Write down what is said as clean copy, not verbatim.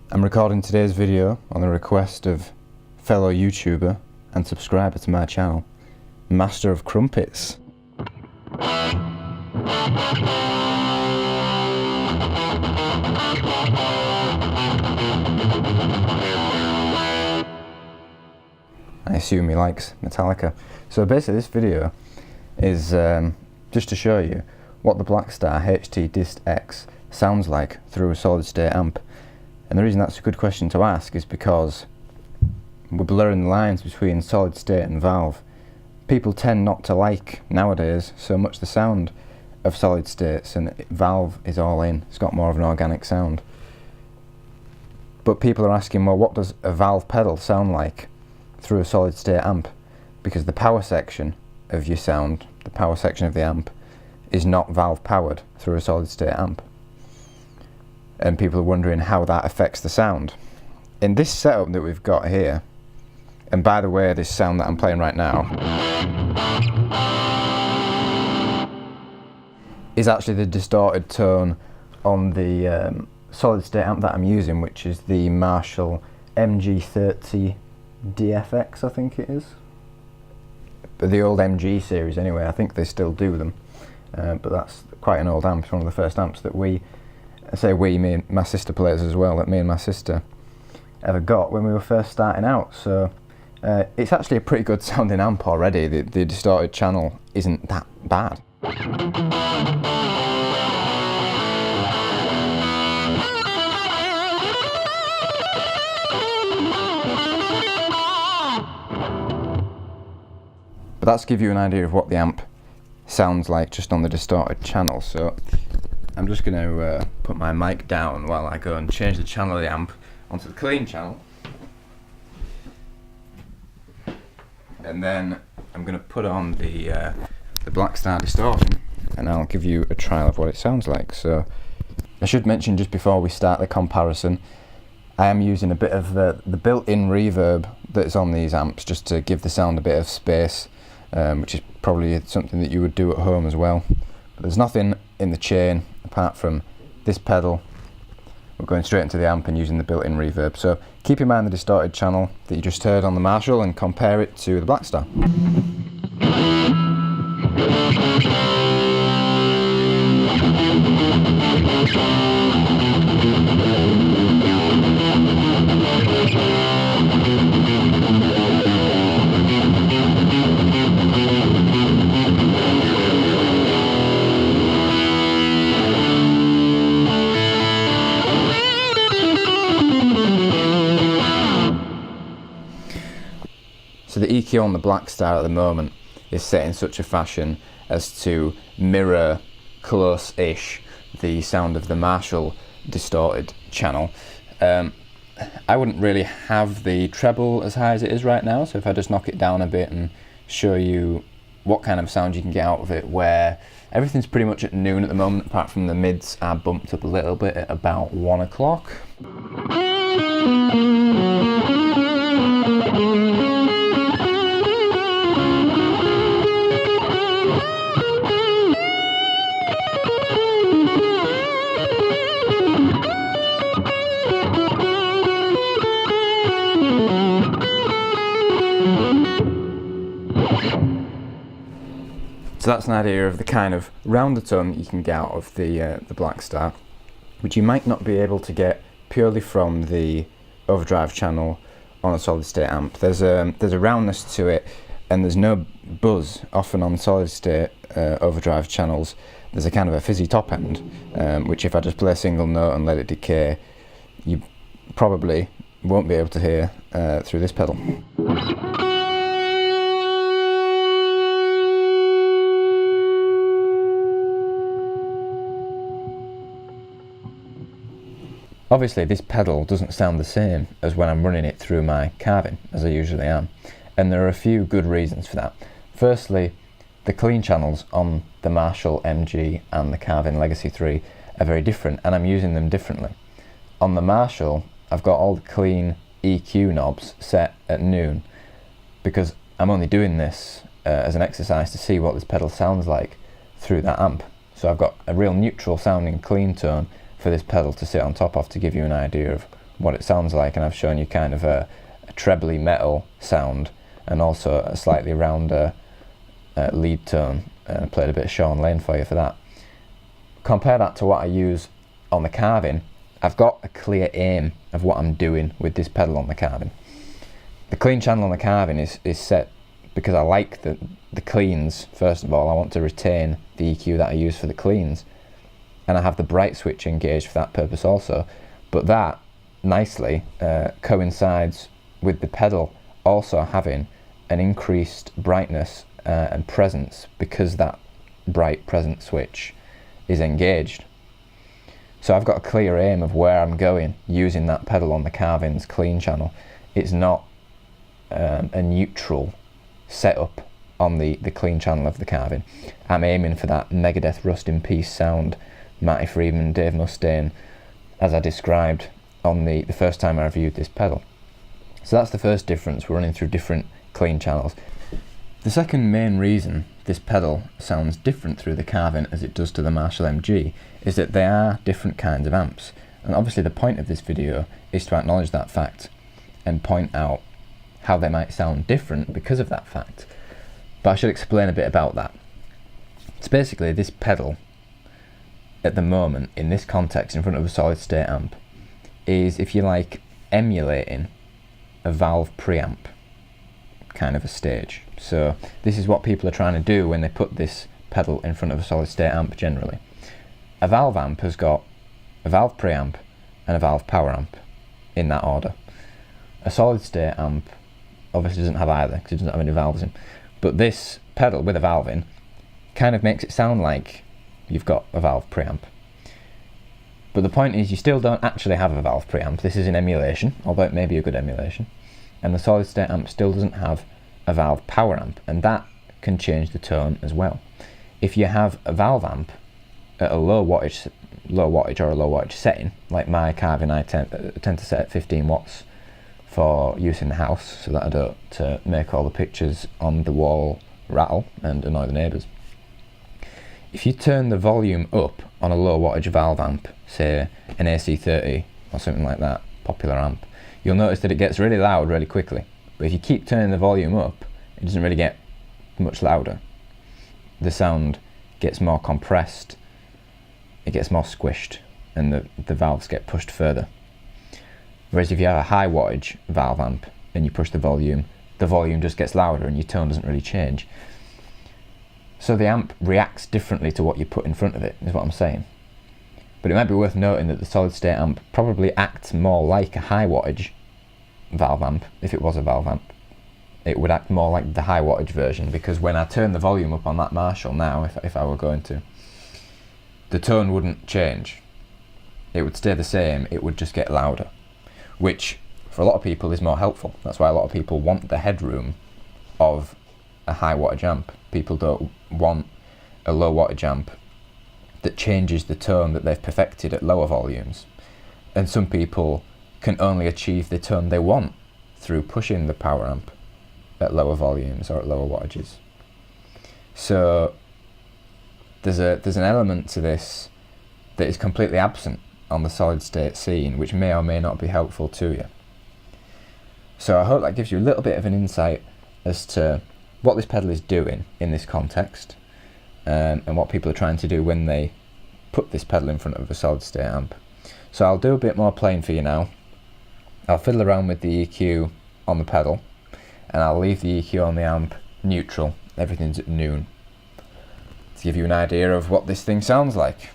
I'm recording today's video on the request of fellow YouTuber and subscriber to my channel, Master of Crumpets. I assume he likes Metallica. So basically this video is just to show you what the Blackstar HT Dist X sounds like through a solid state amp. And the reason that's a good question to ask is because we're blurring the lines between solid state and valve. People tend not to like nowadays so much the sound of solid states, and valve is all in. It's got more of an organic sound. But people are asking, well, what does a valve pedal sound like through a solid state amp? Because the power section of your sound, the power section of the amp, is not valve powered through a solid state amp. And people are wondering how that affects the sound. In this setup that we've got here, and by the way, this sound that I'm playing right now is actually the distorted tone on the solid state amp that I'm using, which is the Marshall MG30 DFX, I think it is. But the old MG series anyway, I think they still do them. But that's quite an old amp. It's one of the first amps that me and my sister plays as well, that me and my sister ever got when we were first starting out. So it's actually a pretty good sounding amp already. The distorted channel isn't that bad. But that's to give you an idea of what the amp sounds like just on the distorted channel. So I'm just going to put my mic down while I go and change the channel of the amp onto the clean channel. And then I'm going to put on the Blackstar distortion, and I'll give you a trial of what it sounds like. So I should mention just before we start the comparison, I am using a bit of the built-in reverb that's on these amps just to give the sound a bit of space, which is probably something that you would do at home as well. But there's nothing in the chain apart from this pedal. We're going straight into the amp and using the built-in reverb. So keep in mind the distorted channel that you just heard on the Marshall and compare it to the Blackstar. So the EQ on the Blackstar at the moment is set in such a fashion as to mirror close-ish the sound of the Marshall distorted channel. I wouldn't really have the treble as high as it is right now, so if I just knock it down a bit and show you what kind of sound you can get out of it, where everything's pretty much at noon at the moment, apart from the mids are bumped up a little bit at about 1 o'clock. So that's an idea of the kind of rounder tone that you can get out of the Blackstar, which you might not be able to get purely from the overdrive channel on a solid state amp. There's a roundness to it, and there's no buzz. Often on solid state overdrive channels, there's a kind of a fizzy top end, which if I just play a single note and let it decay, you probably won't be able to hear through this pedal. Obviously this pedal doesn't sound the same as when I'm running it through my carving, as I usually am, and there are a few good reasons for that. Firstly, the clean channels on the Marshall MG and the Carvin Legacy 3 are very different, and I'm using them differently. On the Marshall, I've got all the clean EQ knobs set at noon, because I'm only doing this as an exercise to see what this pedal sounds like through that amp. So I've got a real neutral sounding clean tone for this pedal to sit on top of, to give you an idea of what it sounds like, and I've shown you kind of a trebly metal sound and also a slightly rounder lead tone, and I played a bit of Sean Lane for you for that. Compare that to what I use on the carving. I've got a clear aim of what I'm doing with this pedal on the carving. The clean channel on the carving is set because I like the cleans. First of all, I want to retain the EQ that I use for the cleans, and I have the bright switch engaged for that purpose also, but that nicely coincides with the pedal also having an increased brightness and presence because that bright present switch is engaged. So I've got a clear aim of where I'm going using that pedal on the carving's clean channel. It's not a neutral setup on the clean channel of the carving. I'm aiming for that Megadeth Rust in Peace sound, Matty Friedman, Dave Mustaine, as I described on the first time I reviewed this pedal. So that's the first difference. We're running through different clean channels. The second main reason this pedal sounds different through the carving as it does to the Marshall MG is that they are different kinds of amps. And obviously the point of this video is to acknowledge that fact and point out how they might sound different because of that fact. But I should explain a bit about that. It's basically this pedal at the moment in this context in front of a solid state amp is, if you like, emulating a valve preamp kind of a stage. So this is what people are trying to do when they put this pedal in front of a solid state amp generally. A valve amp has got a valve preamp and a valve power amp in that order. A solid state amp obviously doesn't have either because it doesn't have any valves in, but this pedal with a valve in kind of makes it sound like you've got a valve preamp. But the point is, you still don't actually have a valve preamp. This is an emulation, although it may be a good emulation, and the solid state amp still doesn't have a valve power amp, and that can change the tone as well. If you have a valve amp at a low wattage or a low wattage setting, like my carving, I tend to set at 15 watts for use in the house so that I don't make all the pictures on the wall rattle and annoy the neighbours. If you turn the volume up on a low wattage valve amp, say an AC30 or something like that, popular amp, you'll notice that it gets really loud really quickly. But if you keep turning the volume up, it doesn't really get much louder. The sound gets more compressed, it gets more squished, and the valves get pushed further. Whereas if you have a high wattage valve amp and you push the volume just gets louder and your tone doesn't really change. So the amp reacts differently to what you put in front of it, is what I'm saying. But it might be worth noting that the solid state amp probably acts more like a high wattage valve amp. If it was a valve amp, it would act more like the high wattage version, because when I turn the volume up on that Marshall now, if I were going to, the tone wouldn't change. It would stay the same, it would just get louder, which for a lot of people is more helpful. That's why a lot of people want the headroom of a high wattage amp. People don't want a low wattage amp that changes the tone that they've perfected at lower volumes. And some people can only achieve the tone they want through pushing the power amp at lower volumes or at lower wattages. So there's an element to this that is completely absent on the solid state scene, which may or may not be helpful to you. So I hope that gives you a little bit of an insight as to what this pedal is doing in this context, and what people are trying to do when they put this pedal in front of a solid state amp. So I'll do a bit more playing for you now. I'll fiddle around with the EQ on the pedal, and I'll leave the EQ on the amp neutral. Everything's at noon, to give you an idea of what this thing sounds like.